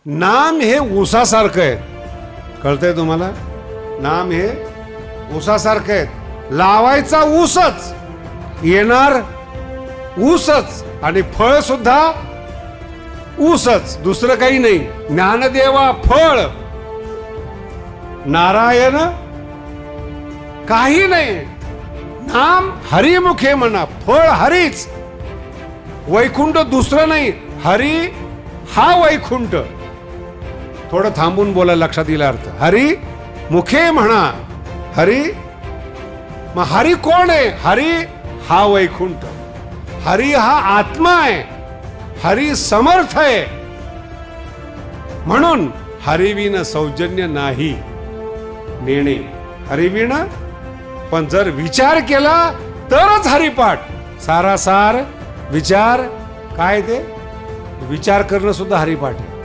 नाम हे ऊसासारखं आहे. कळतंय तुम्हाला? नाम हे ऊसासारखं आहे. लावायचा ऊसच, येणार ऊसच, आणि फळ सुद्धा ऊसच, दुसरं काही नाही. ज्ञानदेवा फळ, नारायण काही नाही. नाम हरिमुखे म्हणा, फळ हरीच, वैकुंठ दुसरं नाही. हरी हा वैकुंठ. थोडं थांबून बोला, लक्षात येईल अर्थ. हरी मुखे म्हणा, हरी. मग हरी कोण आहे? हरी हा वैकुंठ. हरी हा आत्मा आहे. हरी समर्थ आहे. म्हणून हरिविन सौजन्य नाही नेणे. हरिविन, पण जर विचार केला तरच हरिपाठ. सारासार विचार काय ते? विचार करणं सुद्धा हरिपाठ आहे.